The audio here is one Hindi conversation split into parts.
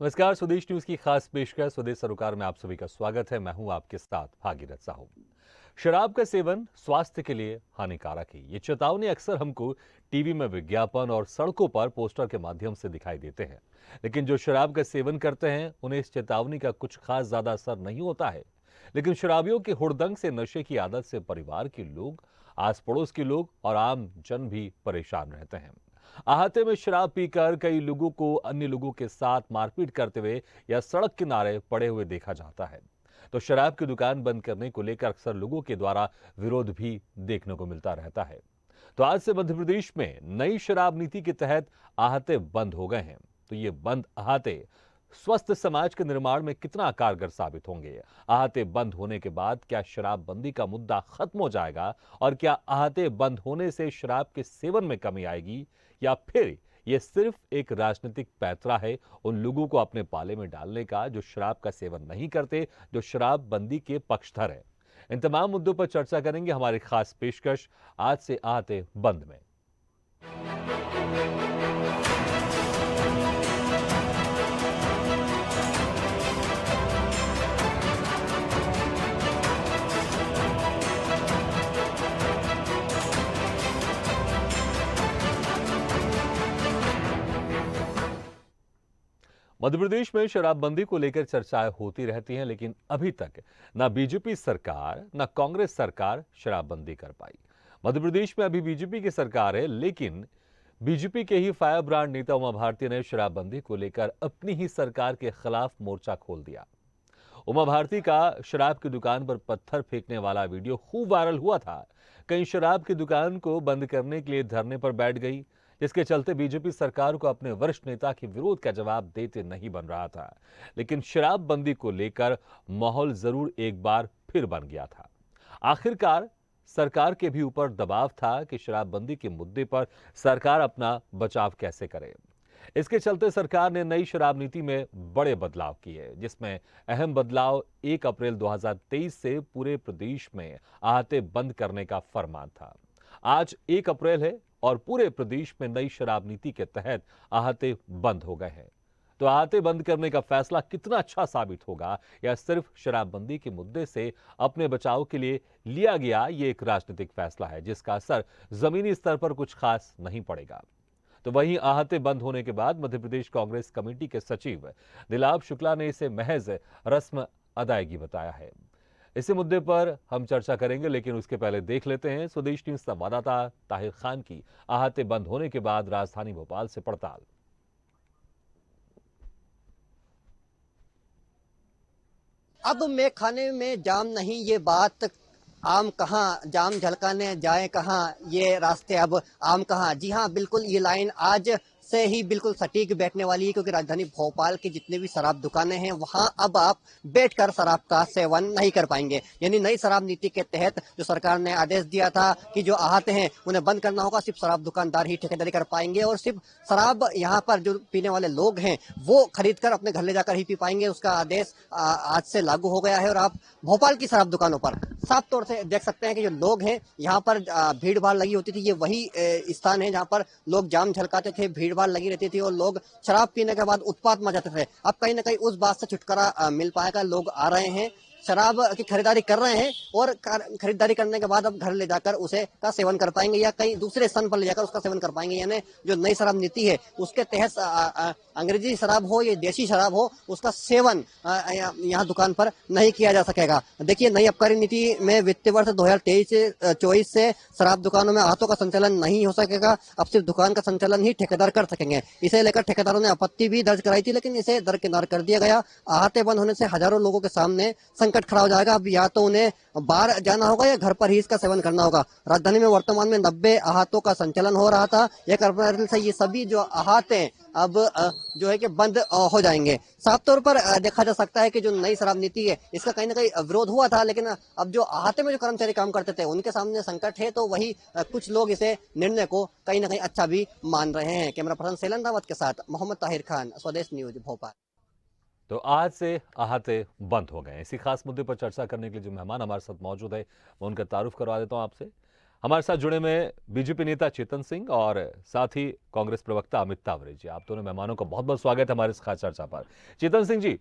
नमस्कार। स्वदेश न्यूज की खास पेशकश स्वदेश सरोकार में आप सभी का स्वागत है। मैं हूं आपके साथ भागीरथ साहू। शराब का सेवन स्वास्थ्य के लिए हानिकारक है, ये चेतावनी अक्सर हमको टीवी में विज्ञापन और सड़कों पर पोस्टर के माध्यम से दिखाई देते हैं। लेकिन जो शराब का सेवन करते हैं उन्हें इस चेतावनी का कुछ खास ज्यादा असर नहीं होता है। लेकिन शराबियों के हुड़दंग से, नशे की आदत से परिवार के लोग, आस पड़ोस के लोग और आम जन भी परेशान रहते हैं। अहाते में शराब पीकर कई लोगों को अन्य लोगों के साथ मारपीट करते हुए या सड़क किनारे पड़े हुए देखा जाता है। तो शराब की दुकान बंद करने को लेकर अक्सर लोगों के द्वारा विरोध भी देखने को मिलता रहता है। तो आज से मध्य प्रदेश में नई शराब नीति के तहत अहाते बंद हो गए हैं। तो ये बंद अहाते स्वस्थ समाज के निर्माण में कितना कारगर साबित होंगे? अहाते बंद होने के बाद क्या शराबबंदी का मुद्दा खत्म हो जाएगा? और क्या अहाते बंद होने से शराब के सेवन में कमी आएगी, या फिर यह सिर्फ एक राजनीतिक पैंतरा है उन लोगों को अपने पाले में डालने का जो शराब का सेवन नहीं करते, जो शराबबंदी के पक्षधर है? इन तमाम मुद्दों पर चर्चा करेंगे हमारी खास पेशकश आज से अहाते बंद में। मध्य प्रदेश में शराबबंदी को लेकर चर्चाएं होती रहती हैं, लेकिन अभी तक ना बीजेपी सरकार ना कांग्रेस सरकार शराबबंदी कर पाई। मध्य प्रदेश में अभी बीजेपी की सरकार है, लेकिन बीजेपी के ही फायर ब्रांड नेता उमा भारती ने शराबबंदी को लेकर अपनी ही सरकार के खिलाफ मोर्चा खोल दिया। उमा भारती का शराब की दुकान पर पत्थर फेंकने वाला वीडियो खूब वायरल हुआ था। कहीं शराब की दुकान को बंद करने के लिए धरने पर बैठ गई, जिसके चलते बीजेपी सरकार को अपने वरिष्ठ नेता के विरोध का जवाब देते नहीं बन रहा था। लेकिन शराबबंदी को लेकर माहौल जरूर एक बार फिर बन गया था। आखिरकार सरकार के भी ऊपर दबाव था कि शराबबंदी के मुद्दे पर सरकार अपना बचाव कैसे करे। इसके चलते सरकार ने नई शराब नीति में बड़े बदलाव किए, जिसमें अहम बदलाव 1 अप्रैल 2023 से पूरे प्रदेश में आहते बंद करने का फरमान था। आज 1 अप्रैल है और पूरे प्रदेश में नई शराब नीति के तहत आहते बंद हो गए हैं। तो आहते बंद करने का फैसला कितना अच्छा साबित होगा, या सिर्फ शराबबंदी के मुद्दे से अपने बचाव के लिए लिया गया ये एक राजनीतिक फैसला है, जिसका असर जमीनी स्तर पर कुछ खास नहीं पड़ेगा। तो वहीं आहते बंद होने के बाद मध्य प्रदेश कांग्रेस कमेटी के सचिव दिलाव शुक्ला ने इसे महज रस्म अदायगी बताया है। इसी मुद्दे पर हम चर्चा करेंगे, लेकिन उसके पहले देख लेते हैं स्वदेश न्यूज संवाददाता ताहिर खान की आहते बंद होने के बाद राजधानी भोपाल से पड़ताल। अब मैं खाने में जाम नहीं, ये बात आम कहाँ, जाम झलकाने जाए कहाँ, ये रास्ते अब आम कहाँ। जी हाँ, बिल्कुल ये लाइन आज से ही बिल्कुल सटीक बैठने वाली है, क्योंकि राजधानी भोपाल की जितनी भी शराब दुकानें हैं वहां अब आप बैठकर शराब का सेवन नहीं कर पाएंगे। यानी नई शराब नीति के तहत जो सरकार ने आदेश दिया था कि जो आहते हैं उन्हें बंद करना होगा, सिर्फ शराब दुकानदार ही ठेकेदारी कर पाएंगे और सिर्फ शराब यहाँ पर जो पीने वाले लोग हैं वो खरीद कर अपने घर ले जाकर ही पी पाएंगे। उसका आदेश आज से लागू हो गया है और आप भोपाल की शराब दुकानों पर साफ तौर से देख सकते हैं कि जो लोग हैं यहाँ पर भीड़ भाड़ लगी होती थी। ये वही स्थान है जहाँ पर लोग जाम झलकाते थे, भीड़ भाड़ लगी रहती थी और लोग शराब पीने के बाद उत्पात मचाते थे। अब कहीं ना कहीं उस बात से छुटकारा मिल पाएगा। लोग आ रहे हैं, शराब की खरीदारी कर रहे हैं और खरीदारी करने के बाद अब घर ले जाकर उसे का सेवन कर पाएंगे या कहीं दूसरे स्थान पर ले जाकर उसका सेवन कर पाएंगे। यानी जो नई शराब नीति है उसके तहत अंग्रेजी शराब हो या देशी शराब हो, उसका सेवन यहाँ दुकान पर नहीं किया जा सकेगा। देखिए, नई आबकारी नीति में वित्तीय वर्ष 2023-24 से शराब दुकानों में आहतों का संचालन नहीं हो सकेगा। अब सिर्फ दुकान का संचालन ही ठेकेदार कर सकेंगे। इसे लेकर ठेकेदारों ने आपत्ति भी दर्ज कराई थी, लेकिन इसे दरकिनार कर दिया गया। आहते बंद होने से हजारों लोगों के सामने संकट खड़ा हो जाएगा। अब या तो उन्हें बाहर जाना होगा या घर पर ही इसका सेवन करना होगा। राजधानी में वर्तमान में 90 आहतों का संचालन हो रहा था। 1 अप्रैल से ये सभी जो आहते अब जो है कि बंद हो जाएंगे। साफ तौर पर देखा जा सकता है कि जो नई शराब नीति है इसका कहीं ना कहीं विरोध हुआ था, लेकिन अब जो आहते में जो कर्मचारी काम करते थे उनके सामने संकट है, तो वही कुछ लोग इसे निर्णय को कहीं ना कहीं अच्छा भी मान रहे हैं। कैमरा पर्सन सेलन रावत के साथ मोहम्मद ताहिर खान, स्वदेश न्यूज, भोपाल। तो आज से आहते बंद हो गए। इसी खास मुद्दे पर चर्चा करने के लिए जो मेहमान हमारे साथ मौजूद है, मैं उनका तारुफ करवा देता हूं आपसे। हमारे साथ जुड़े में बीजेपी नेता चेतन सिंह और साथ ही कांग्रेस प्रवक्ता अमित तावरे जी। आप दोनों मेहमानों का बहुत बहुत स्वागत है हमारे इस खास चर्चा पर। चेतन सिंह जी,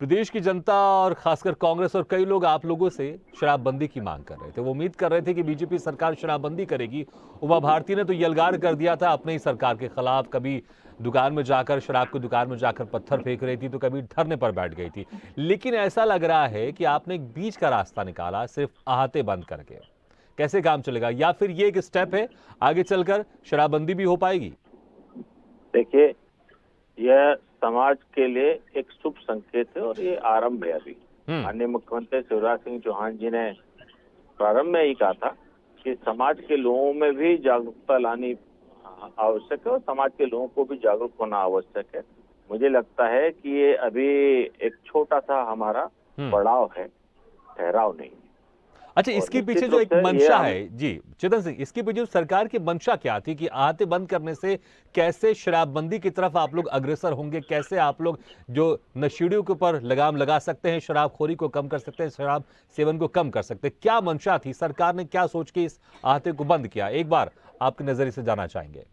प्रदेश की जनता और खासकर कांग्रेस और कई लोग आप लोगों से शराबबंदी की मांग कर रहे थे। वो उम्मीद कर रहे थे कि बीजेपी सरकार शराबबंदी करेगी। उमा भारती ने तो यलगार कर दिया था अपने ही सरकार के खिलाफ। कभी दुकान में जाकर, शराब की दुकान में जाकर पत्थर फेंक रही थी, तो कभी धरने पर बैठ गई थी। लेकिन ऐसा लग रहा है कि आपने एक बीच का रास्ता निकाला, सिर्फ आहते बंद करके। कैसे काम चलेगा, या फिर ये एक स्टेप है, आगे चलकर शराबबंदी भी हो पाएगी? देखिए, यह समाज के लिए एक शुभ संकेत है और ये आरंभ है। अभी माननीय मुख्यमंत्री शिवराज सिंह चौहान जी ने प्रारंभ में ही कहा था कि समाज के लोगों में भी जागरूकता लानी आवश्यक है और समाज के लोगों को भी जागरूक होना आवश्यक है। मुझे लगता है कि ये अभी एक छोटा सा हमारा पड़ाव है, ठहराव नहीं। अच्छा, इसके पीछे जो एक मंशा है जी चेतन सिंह, इसके पीछे जो सरकार की मंशा क्या थी कि आहते बंद करने से कैसे शराबबंदी की तरफ आप लोग अग्रसर होंगे? कैसे आप लोग जो नशेड़ियों के ऊपर लगाम लगा सकते हैं, शराबखोरी को कम कर सकते हैं, शराब सेवन को कम कर सकते हैं? क्या मंशा थी? सरकार ने क्या सोच के इस आहते को बंद किया? एक बार आपके नजरिए से जानना चाहेंगे।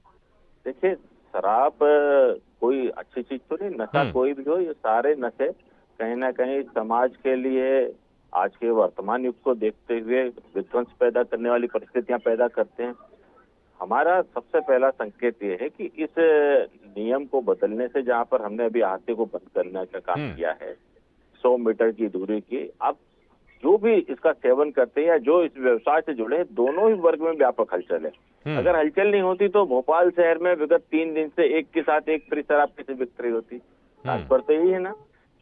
देखिए, शराब कोई अच्छी चीज तो नहीं, नशा कोई भी हो, ये सारे नशे कहीं ना कहीं समाज के लिए आज के वर्तमान युग को देखते हुए विध्वंस पैदा करने वाली परिस्थितियां पैदा करते हैं। हमारा सबसे पहला संकेत ये है कि इस नियम को बदलने से, जहां पर हमने अभी आहते को बंद करने का काम किया है, 100 मीटर की दूरी की, अब जो भी इसका सेवन करते हैं या जो इस व्यवसाय से जुड़े हैं, दोनों ही वर्ग में व्यापक हलचल है। अगर हलचल नहीं होती तो भोपाल शहर में विगत 3 दिन से एक के साथ एक फ्री शराब कैसे बिक रही होती? तात्पर्य तो यही है ना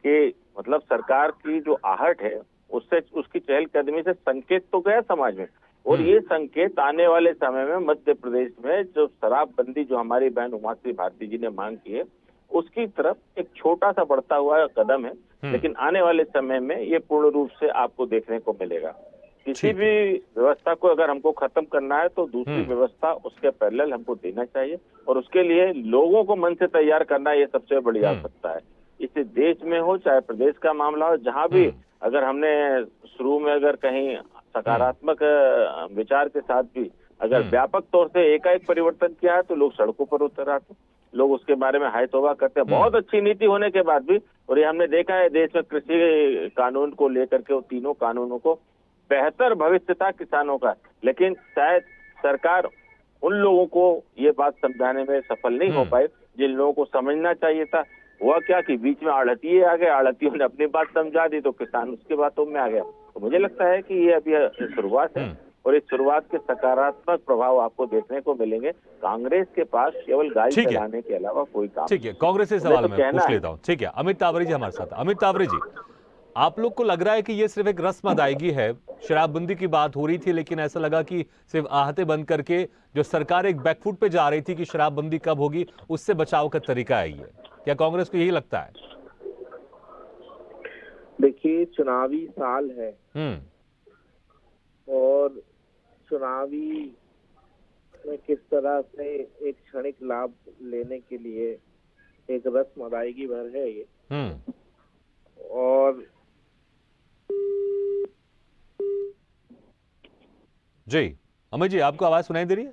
कि मतलब सरकार की जो आहट है उससे, उसकी चहलकदमी से संकेत तो गया समाज में, और ये संकेत आने वाले समय में मध्य प्रदेश में जो शराबबंदी जो हमारी बहन उमाश्री भारती जी ने मांग की है, उसकी तरफ एक छोटा सा बढ़ता हुआ कदम है। लेकिन आने वाले समय में ये पूर्ण रूप से आपको देखने को मिलेगा। किसी भी व्यवस्था को अगर हमको खत्म करना है तो दूसरी व्यवस्था उसके पैरेलल हमको देना चाहिए, और उसके लिए लोगों को मन से तैयार करना ये सबसे बड़ी आवश्यकता है। इस देश में हो चाहे प्रदेश का मामला हो, जहां भी अगर हमने शुरू में अगर कहीं सकारात्मक विचार के साथ भी अगर व्यापक तौर से एकाएक परिवर्तन किया है तो लोग सड़कों पर उतर आते, लोग उसके बारे में हाय तौबा करते हैं। बहुत अच्छी नीति होने के बाद भी, और ये हमने देखा है देश में कृषि कानून को लेकर के, वो तीनों कानूनों को बेहतर भविष्य था किसानों का, लेकिन शायद सरकार उन लोगों को ये बात समझाने में सफल नहीं हो पाई जिन लोगों को समझना चाहिए था। हुआ क्या कि बीच में आढ़तिये आ गए, आढ़तियों ने अपनी बात समझा दी तो किसान उसके बातों में आ गया। तो मुझे लगता है कि ये अभी शुरुआत है और इस शुरुआत के सकारात्मक प्रभाव आपको देखने को मिलेंगे। कांग्रेस के पास केवल गाली चलाने के अलावा कोई काम। ठीक है, कांग्रेस से सवाल मैं पूछ लेता हूँ। ठीक है, अमित तावरे जी हमारे साथ। अमित तावरे जी, आप लोग को लग रहा है कि ये सिर्फ एक रस्म अदायगी है? शराबबंदी की बात हो रही थी, लेकिन ऐसा लगा कि सिर्फ आहते बंद करके जो सरकार एक बैकफुट पे जा रही थी कि शराबबंदी कब होगी, उससे बचाव का तरीका है ये। क्या कांग्रेस को यही लगता है? देखिए, चुनावी साल है और चुनावी में किस तरह से एक क्षणिक लाभ लेने के लिए एक रस्म अदायगी भर है ये। और जी अमित जी, आपको आवाज सुनाई दे रही है?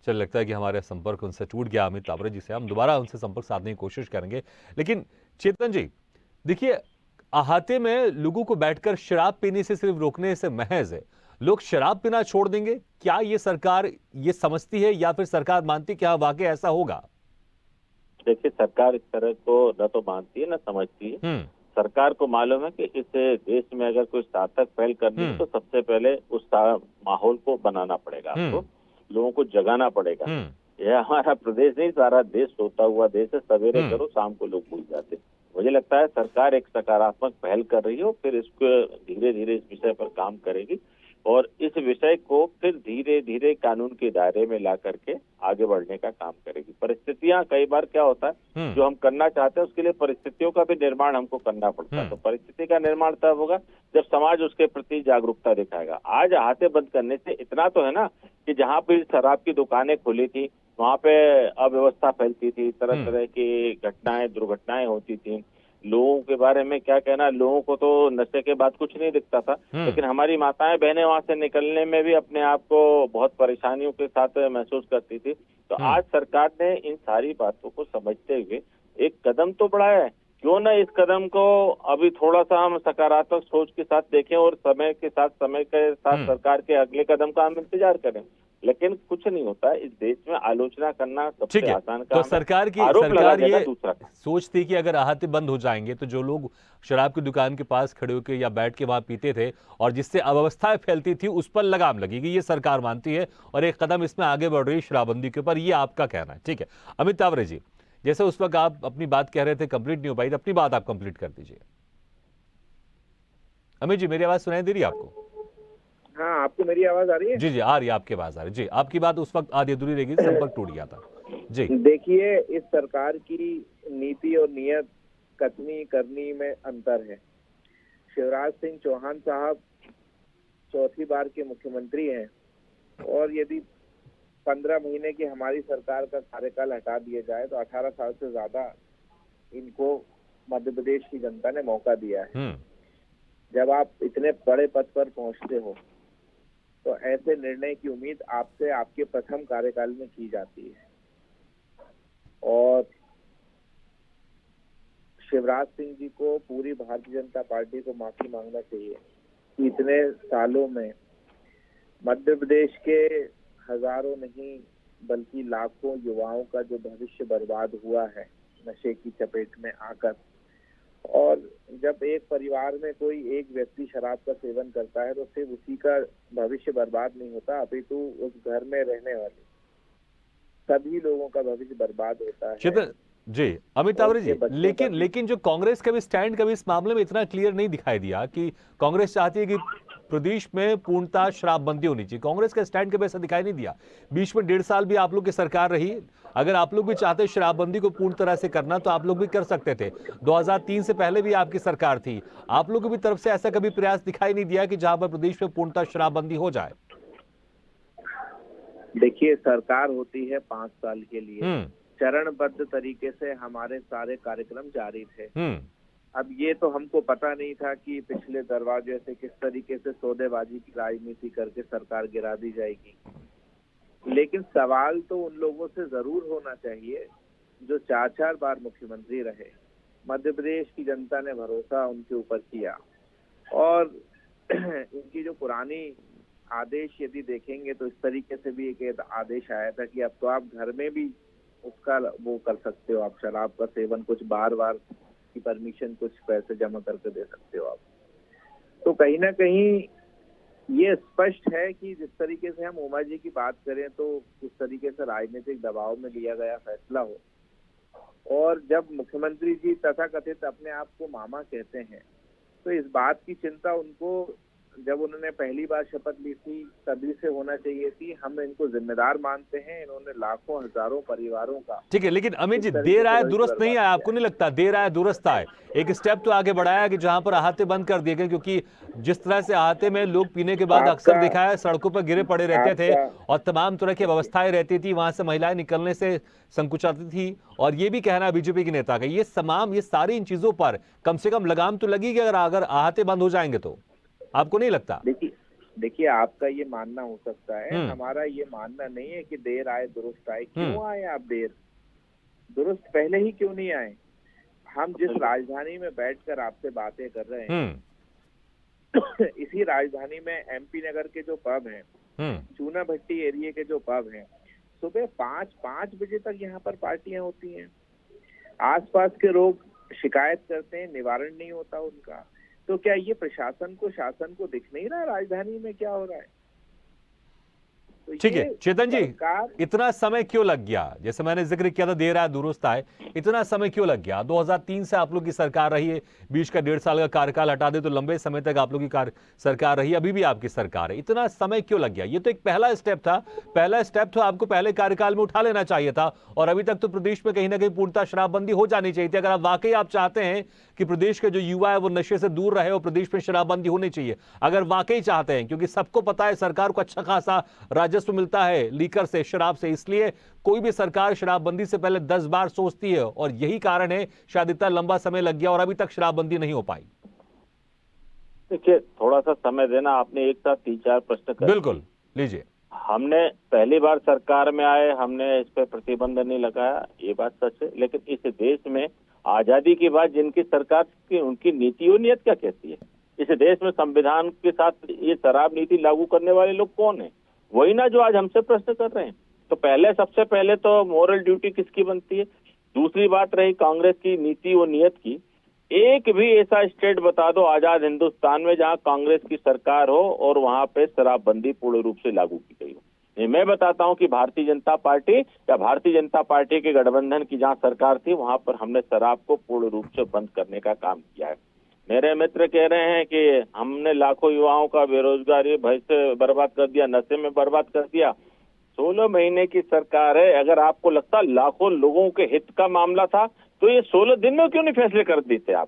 चल, लगता है कि हमारे संपर्क उनसे टूट गया अमित तावरे जी से। हम दोबारा उनसे संपर्क साधने की कोशिश करेंगे। लेकिन चेतन जी, देखिए, अहाते में लोगों को बैठकर शराब पीने से सिर्फ रोकने से महज है, लोग शराब पीना छोड़ देंगे? क्या ये सरकार ये समझती है, या फिर सरकार मानती है कि हाँ वाकई ऐसा होगा? देखिए, सरकार इस तरह को न तो मानती है न समझती है। सरकार को मालूम है कि इस देश में अगर कोई सार्थक पहल करनी है तो सबसे पहले उस माहौल को बनाना पड़ेगा, आपको लोगों को जगाना पड़ेगा। यह हमारा प्रदेश नहीं, सारा देश सोता हुआ देश है। सवेरे करो, शाम को लोग भूल जाते। मुझे लगता है सरकार एक सकारात्मक पहल कर रही है और फिर इसको धीरे धीरे इस विषय पर काम करेगी और इस विषय को फिर धीरे धीरे कानून के दायरे में ला करके आगे बढ़ने का काम करेगी। परिस्थितियां, कई बार क्या होता है, जो हम करना चाहते हैं उसके लिए परिस्थितियों का भी निर्माण हमको करना पड़ता है। तो परिस्थिति का निर्माण तब होगा जब समाज उसके प्रति जागरूकता दिखाएगा। आज आहते बंद करने से इतना तो है ना कि जहाँ पे शराब की दुकानें खुली थी वहाँ पे अव्यवस्था फैलती थी, तरह तरह की घटनाएं, दुर्घटनाएं होती थी। लोगों के बारे में क्या कहना, लोगों को तो नशे के बाद कुछ नहीं दिखता था, लेकिन हमारी माताएं बहनें वहां से निकलने में भी अपने आप को बहुत परेशानियों के साथ महसूस करती थी। तो आज सरकार ने इन सारी बातों को समझते हुए एक कदम तो बढ़ाया है, क्यों ना इस कदम को अभी थोड़ा सा हम सकारात्मक सोच के साथ देखें और समय के साथ सरकार के अगले कदम का हम इंतजार करें। लेकिन कुछ नहीं होता है इस देश में, आलोचना करना ठीक सबसे है। आसान तो काम है, सरकार ये दूसरा। सोचती कि अगर आहते बंद हो जाएंगे तो जो लोग शराब की दुकान के पास खड़े होकर या बैठ के वहां पीते थे और जिससे अव्यवस्थाएं फैलती थी उस पर लगाम लगेगी, ये सरकार मानती है और एक कदम इसमें आगे बढ़ रही है शराबबंदी के ऊपर, ये आपका कहना है। ठीक है अमित तावरे जी, जैसे उस वक्त आप अपनी बात कह रहे थे कंप्लीट नहीं हो पाई, तो अपनी बात आप कंप्लीट कर दीजिए। अमित जी मेरी आवाज सुनाई दे रही है आपको? हाँ, आपको मेरी आवाज आ रही है? जी जी आ रही है, आपकी आवाज आ रही है जी। आपकी बात उस वक्त आधी अधूरी रह गई, संपर्क टूट गया था जी। देखिए, इस सरकार की नीति और नियत कथनी करनी में अंतर है। शिवराज सिंह चौहान साहब चौथी बार के मुख्यमंत्री हैं और यदि 15 महीने की हमारी सरकार का कार्यकाल हटा दिया जाए तो 18 साल से ज्यादा इनको मध्य प्रदेश की जनता ने मौका दिया है। जब आप इतने बड़े पद पर पहुंचते हो तो ऐसे निर्णय की उम्मीद आपसे आपके प्रथम कार्यकाल में की जाती है। और शिवराज सिंह जी को, पूरी भारतीय जनता पार्टी को माफी मांगना चाहिए। इतने सालों में मध्य प्रदेश के हजारों नहीं बल्कि लाखों युवाओं का जो भविष्य बर्बाद हुआ है नशे की चपेट में आकर, और जब एक परिवार में कोई एक व्यक्ति शराब का सेवन करता है तो सिर्फ उसी का भविष्य बर्बाद नहीं होता, अपितु उस घर में रहने वाले सभी लोगों का भविष्य बर्बाद होता है। जी अमित तावरे जी, लेकिन जो कांग्रेस का भी स्टैंड कभी इस मामले में इतना क्लियर नहीं दिखाई दिया कि कांग्रेस चाहती है कि प्रदेश में पूर्णतः शराबबंदी होनी चाहिए। कांग्रेस का स्टैंड कभी ऐसा दिखाई नहीं दिया। बीच में 1.5 साल भी आप लोग की सरकार रही, अगर आप लोग भी चाहते शराबबंदी को पूर्ण तरह से करना तो आप लोग भी कर सकते थे। 2003 से पहले भी आपकी सरकार थी, आप लोगों की तरफ से ऐसा कभी प्रयास दिखाई नहीं दिया कि जहां पर प्रदेश में पूर्णतः शराबबंदी हो जाए? देखिए, सरकार होती है 5 साल के लिए, चरणबद्ध तरीके से हमारे सारे कार्यक्रम जारी थे। अब ये तो हमको पता नहीं था कि पिछले दरवाजे से किस तरीके से सौदेबाजी की राजनीति करके सरकार गिरा दी जाएगी। लेकिन सवाल तो उन लोगों से जरूर होना चाहिए जो 4-4 बार मुख्यमंत्री रहे। मध्य प्रदेश की जनता ने भरोसा उनके ऊपर किया और इनकी जो पुरानी आदेश यदि देखेंगे तो इस तरीके से भी एक आदेश आया था कि अब तो आप घर में भी उसका वो कर सकते हो, आप शराब का सेवन कुछ बार की परमिशन कुछ पैसे जमा करके दे सकते हो आप। तो कहीं ना कहीं ये स्पष्ट है कि जिस तरीके से हम उमा जी की बात करें तो उस तरीके से राजनीतिक दबाव में लिया गया फैसला हो, और जब मुख्यमंत्री जी तथाकथित अपने आप को मामा कहते हैं तो इस बात की चिंता उनको जब उन्होंने पहली बार शपथ ली थी तभी से होना चाहिए थी। हम इनको जिम्मेदार मानते हैं, इन्होंने लाखों हजारों परिवारों का। ठीक है, लेकिन अमित जी देर आए दुरुस्त नहीं आया, आपको नहीं लगता देर आए दुरुस्त आए? एक स्टेप तो आगे बढ़ाया कि जहां पर अहाते बंद कर दिए गए, क्योंकि जिस तरह से अहाते में लोग पीने के बाद अक्सर दिखाया सड़कों पर गिरे पड़े रहते थे और तमाम तरह की व्यवस्थाएं रहती थी, वहां से महिलाएं निकलने से संकुचाती थी, और ये भी कहना बीजेपी के नेता का, ये सारी इन चीजों पर कम से कम लगाम तो लगेगी अगर अहाते बंद हो जाएंगे तो, आपको नहीं लगता? देखिए आपका ये मानना हो सकता है, हमारा ये मानना नहीं है कि देर आए दुरुस्त आए। क्यों आए आप देर? दुरुस्त पहले ही क्यों नहीं आए? हम जिस राजधानी में बैठकर आपसे बातें कर रहे हैं इसी राजधानी में एमपी नगर के जो पब हैं, चूना भट्टी एरिया के जो पब हैं, सुबह 5 बजे तक यहाँ पर पार्टियां होती हैं। आसपास के लोग शिकायत करते हैं, निवारण नहीं होता उनका। तो क्या ये प्रशासन को, शासन को दिख नहीं रहा राजधानी में क्या हो रहा है? तो ठीक है चेतन जी, इतना समय क्यों लग गया? जैसे मैंने जिक्र किया था देर आए दुरुस्त आए, इतना समय क्यों लग गया? 2003 से आप लोग की सरकार रही है, बीच का 1.5 साल का कार्यकाल हटा दे तो लंबे समय तक आप लोग की सरकार रही, अभी भी आपकी सरकार है, इतना समय क्यों लग गया? ये तो एक पहला स्टेप था, पहला स्टेप तो आपको पहले कार्यकाल में उठा लेना चाहिए था, और अभी तक तो प्रदेश में कहीं ना कहीं पूर्णतः शराबबंदी हो जानी चाहिए थी। अगर आप वाकई आप चाहते हैं कि प्रदेश के जो युवा है वो नशे से दूर रहे और प्रदेश में शराबबंदी होनी चाहिए, अगर वाकई चाहते हैं, क्योंकि सबको पता है सरकार को अच्छा खासा राजस्व राजस्व मिलता है लीकर से, शराब से, इसलिए कोई भी सरकार शराबबंदी से पहले 10 बार सोचती है और यही कारण है शायद इतना लंबा समय लग गया और अभी तक शराबबंदी नहीं हो पाई। देखिए, थोड़ा सा समय देना, आपने एक साथ 3-4 प्रश्न कर बिल्कुल, लीजिए। हमने पहली बार सरकार में आए, हमने इस पे प्रतिबंध नहीं लगाया, ये बात सच है। लेकिन इस देश में आजादी के बाद जिनकी सरकार की, उनकी नीति और नियत क्या कहती है? इस देश में संविधान के साथ ये शराब नीति लागू करने वाले लोग कौन है? वही ना जो आज हमसे प्रश्न कर रहे हैं। तो पहले, सबसे पहले तो मोरल ड्यूटी किसकी बनती है? दूसरी बात रही कांग्रेस की नीति और नियत की, एक भी ऐसा स्टेट बता दो आजाद हिंदुस्तान में जहां कांग्रेस की सरकार हो और वहां पे शराबबंदी पूर्ण रूप से लागू की गई हो। नहीं, मैं बताता हूं कि भारतीय जनता पार्टी या भारतीय जनता पार्टी के गठबंधन की जहां सरकार थी, वहां पर हमने शराब को पूर्ण रूप से बंद करने का काम किया है। मेरे मित्र कह रहे हैं कि हमने लाखों युवाओं का बेरोजगारी भय से बर्बाद कर दिया, नशे में बर्बाद कर दिया। 16 महीने की सरकार है। अगर आपको लगता लाखों लोगों के हित का मामला था तो ये 16 दिन में क्यों नहीं फैसले कर देते? आप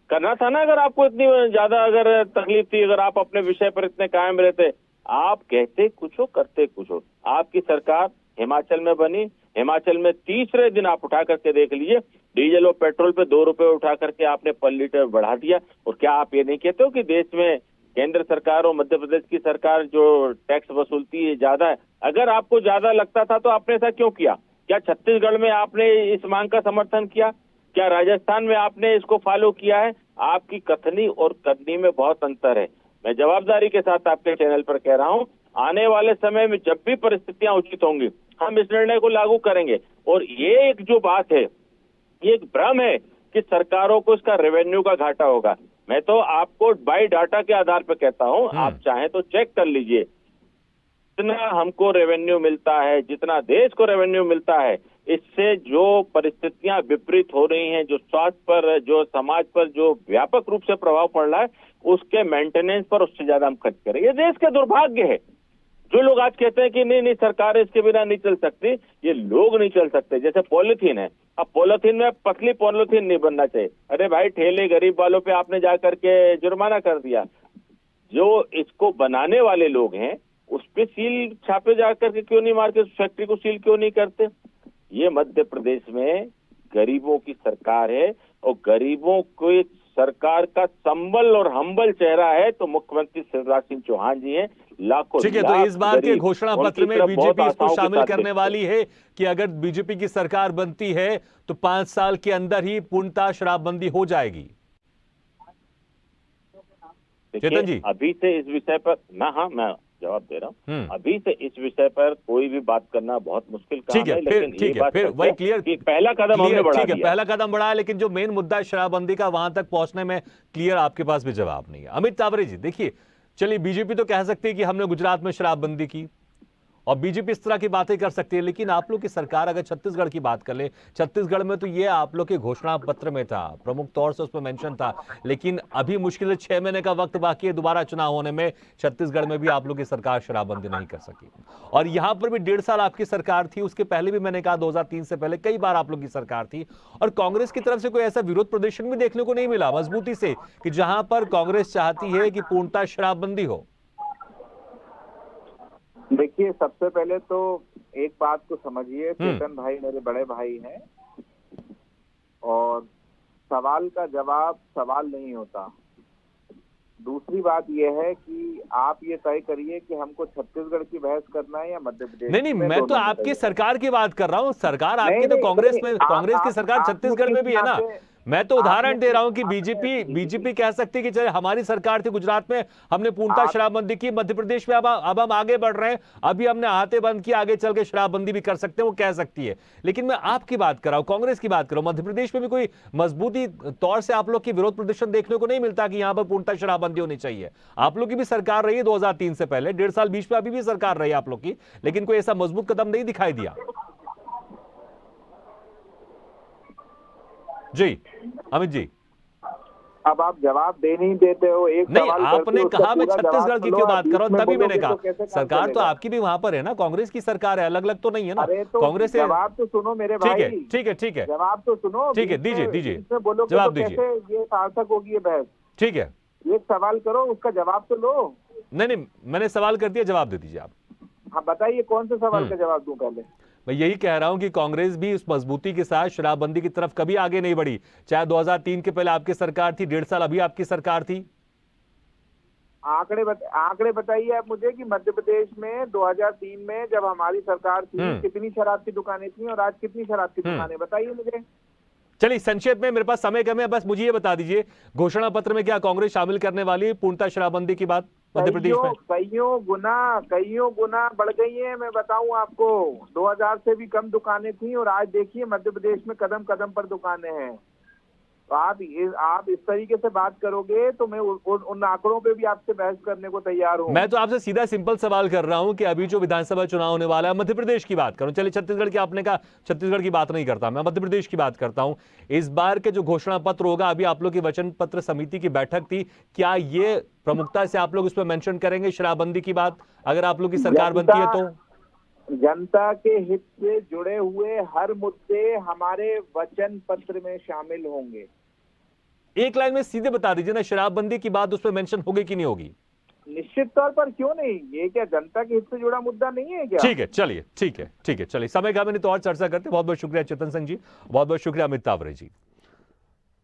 करना था ना। अगर आपको इतनी ज्यादा अगर तकलीफ थी, अगर आप अपने विषय पर इतने कायम रहते, आप कहते कुछ हो करते कुछ हो। आपकी सरकार हिमाचल में बनी, हिमाचल में तीसरे दिन आप उठा करके देख लीजिए, डीजल और पेट्रोल पे 2 रुपए उठा करके आपने पर लीटर बढ़ा दिया। और क्या आप ये नहीं कहते हो कि देश में केंद्र सरकार और मध्य प्रदेश की सरकार जो टैक्स वसूलती है ज्यादा है? अगर आपको ज्यादा लगता था तो आपने ऐसा क्यों किया? क्या छत्तीसगढ़ में आपने इस मांग का समर्थन किया? क्या राजस्थान में आपने इसको फॉलो किया है? आपकी कथनी और करनी में बहुत अंतर है। मैं जवाबदारी के साथ आपके चैनल पर कह रहा हूं, आने वाले समय में जब भी परिस्थितियां उचित होंगी, हम इस निर्णय को लागू करेंगे। और ये एक जो बात है, ये एक भ्रम है कि सरकारों को इसका रेवेन्यू का घाटा होगा। मैं तो आपको बाय डाटा के आधार पर कहता हूं, आप चाहें तो चेक कर लीजिए, जितना हमको रेवेन्यू मिलता है, जितना देश को रेवेन्यू मिलता है, इससे जो परिस्थितियां विपरीत हो रही हैं, जो स्वास्थ्य पर, जो समाज पर जो व्यापक रूप से प्रभाव पड़ रहा है, उसके मेंटेनेंस पर उससे ज्यादा हम खर्च करें। ये देश का दुर्भाग्य है। जो लोग आज कहते हैं कि नहीं सरकार इसके बिना नहीं चल सकती, ये लोग नहीं चल सकते। जैसे पॉलिथीन है, अब पॉलिथीन में पतली पॉलिथीन नहीं बनना चाहिए। अरे भाई, ठेले गरीब वालों पे आपने जा करके जुर्माना कर दिया। जो इसको बनाने वाले लोग हैं उस पे सील छापे जा करके क्यों नहीं मार के फैक्ट्री को सील क्यों नहीं करते? ये मध्य प्रदेश में गरीबों की सरकार है और गरीबों को सरकार का संबल और हम्बल चेहरा है तो मुख्यमंत्री शिवराज सिंह चौहान जी हैं। लाखों, ठीक है, तो इस बार के घोषणा पत्र में बीजेपी इसको शामिल करने वाली है कि अगर बीजेपी की सरकार बनती है तो 5 साल के अंदर ही पूर्णतः शराबबंदी हो जाएगी। चेतन जी, अभी से इस विषय पर मैं जवाब दे रहा हूँ। अभी से इस विषय पर कोई भी बात करना बहुत मुश्किल काम है। लेकिन ठीक है, फिर वही क्लियर, पहला कदम हमने बढ़ा दिया। पहला कदम बढ़ा है, लेकिन जो मेन मुद्दा है शराबबंदी का, वहां तक पहुंचने में क्लियर आपके पास भी जवाब नहीं है। अमित तावरे जी, देखिए, चलिए बीजेपी तो कह सकती है कि हमने गुजरात में शराबबंदी की और बीजेपी इस तरह की बातें कर सकती है, लेकिन आप लोग की सरकार अगर छत्तीसगढ़ की बात कर ले, छत्तीसगढ़ में तो ये आप लोग के घोषणा पत्र में था, प्रमुख तौर से उसमें मेंशन था, लेकिन अभी मुश्किल से 6 महीने का वक्त बाकी है दोबारा चुनाव होने में। छत्तीसगढ़ में भी आप लोग की सरकार शराबबंदी नहीं कर सकी और यहां पर भी 1.5 साल आपकी सरकार थी। उसके पहले भी मैंने कहा 2003 से पहले कई बार आप लोग की सरकार थी और कांग्रेस की तरफ से कोई ऐसा विरोध प्रदर्शन भी देखने को नहीं मिला मजबूती से कि जहां पर कांग्रेस चाहती है कि पूर्णतः शराबबंदी हो। देखिए, सबसे पहले तो एक बात को समझिए, चेतन भाई मेरे बड़े भाई हैं और सवाल का जवाब सवाल नहीं होता। दूसरी बात यह है कि आप ये तय करिए कि हमको छत्तीसगढ़ की बहस करना है या मध्य प्रदेश। नहीं, मैं तो आपकी सरकार की बात कर रहा हूँ। सरकार आपकी तो कांग्रेस में, कांग्रेस की सरकार छत्तीसगढ़ में भी है ना। मैं तो उदाहरण दे रहा हूं कि बीजेपी कह सकती है कि चले हमारी सरकार थी गुजरात में, हमने पूर्णतः शराबबंदी की, मध्य प्रदेश में अब हम आगे बढ़ रहे हैं, अभी हमने हाथे बंद किया, आगे चल के शराबबंदी भी कर सकते हैं, वो कह सकती है। लेकिन मैं आपकी बात कर रहा हूं, कांग्रेस की बात कर रहा हूं। मध्य प्रदेश में भी कोई मजबूती तौर से आप लोग की विरोध प्रदर्शन देखने को नहीं मिलता कि यहां पर पूर्णतः शराबबंदी होनी चाहिए। आप लोग की भी सरकार रही है 2003 से पहले, 1.5 साल बीच में अभी भी सरकार रही है आप लोग की, लेकिन कोई ऐसा मजबूत कदम नहीं दिखाई दिया। जी अमित जी, अब आप जवाब दे नहीं देते हो। एक नहीं, आपने कहा मैं छत्तीसगढ़ की क्यों बात कर रहा हूं, तभी मैंने कहा सरकार तो आपकी भी वहां पर है ना, कांग्रेस की सरकार है, अलग अलग तो नहीं है ना। कांग्रेस से जवाब तो सुनो मेरे भाई। ठीक है, जवाब तो सुनो। ठीक है, दीजिए जवाब दीजिए। ये सार्थक होगी ये बहस। ठीक है, एक सवाल करो, उसका जवाब तो लो। नहीं, मैंने सवाल कर दिया, जवाब दे दीजिए आप। हाँ बताइए, कौन से सवाल का जवाब दूं पहले? मैं यही कह रहा हूं कि कांग्रेस भी उस मजबूती के साथ शराबबंदी की तरफ कभी आगे नहीं बढ़ी, चाहे 2003 के पहले आपकी सरकार थी, 1.5 साल अभी आपकी सरकार थी। आंकड़े बताइए आप मुझे कि मध्य प्रदेश में 2003 में जब हमारी सरकार थी कितनी शराब की दुकानें थी और आज कितनी शराब की दुकानें, बताइए मुझे। चलिए संक्षेप में, मेरे पास समय कम है, बस मुझे ये बता दीजिए, घोषणा पत्र में क्या कांग्रेस शामिल करने वाली है पूर्णतः शराबबंदी की बात मध्य प्रदेश में? कईयों गुना बढ़ गई है। मैं बताऊं आपको, 2000 से भी कम दुकानें थी और आज देखिए मध्य प्रदेश में कदम कदम पर दुकानें हैं। तो आप इस तरीके से बात करोगे तो मैं उन आंकड़ों पे भी आपसे बहस करने को तैयार हूं। मैं तो आपसे सीधा सिंपल सवाल कर रहा हूं कि अभी जो विधानसभा चुनाव होने वाला है, मध्य प्रदेश की बात करूं, चलिए छत्तीसगढ़ की आपने कहा, छत्तीसगढ़ की बात नहीं करता, मैं मध्य प्रदेश की बात करता हूं। इस बार के जो घोषणा पत्र होगा, अभी आप लोग की वचन पत्र समिति की बैठक थी, क्या ये प्रमुखता से आप लोग उस पर मेंशन करेंगे शराबबंदी की बात, अगर आप लोग की सरकार बनती है तो? जनता के हित से जुड़े हुए हर मुद्दे हमारे वचन पत्र में शामिल होंगे। एक लाइन में सीधे बता दीजिए ना, शराबबंदी की बात उस पर मेंशन होगी कि नहीं होगी? निश्चित तौर पर, क्यों नहीं, ये क्या जनता के हित से जुड़ा मुद्दा नहीं है क्या? ठीक है, चलिए, ठीक है, चलिए, समय का मैंने तो और चर्चा करते। बहुत बहुत शुक्रिया चेतन सिंह जी, बहुत बहुत शुक्रिया अमित तावरे जी।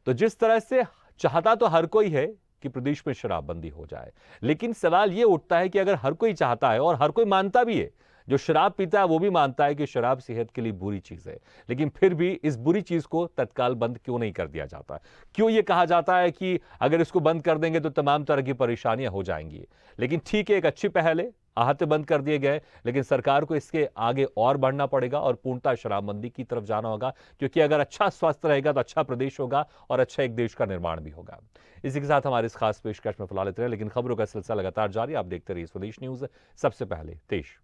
तो जिस तरह से चाहता तो हर कोई है कि प्रदेश में शराबबंदी हो जाए, लेकिन सवाल यह उठता है कि अगर हर कोई चाहता है और हर कोई मानता भी है, जो शराब पीता है वो भी मानता है कि शराब सेहत के लिए बुरी चीज है, लेकिन फिर भी इस बुरी चीज को तत्काल बंद क्यों नहीं कर दिया जाता? क्यों ये कहा जाता है कि अगर इसको बंद कर देंगे तो तमाम तरह की परेशानियां हो जाएंगी? लेकिन ठीक है, एक अच्छी पहल है, आहते बंद कर दिए गए, लेकिन सरकार को इसके आगे और बढ़ना पड़ेगा और पूर्णतः शराबबंदी की तरफ जाना होगा, क्योंकि अगर अच्छा स्वास्थ्य रहेगा तो अच्छा प्रदेश होगा और अच्छा एक देश का निर्माण भी होगा। इसी के साथ हमारे इस खास पेशकश में फिलहाल इतना, लेकिन खबरों का सिलसिला लगातार जारी। आप देखते रहिए स्वदेश न्यूज, सबसे पहले देश।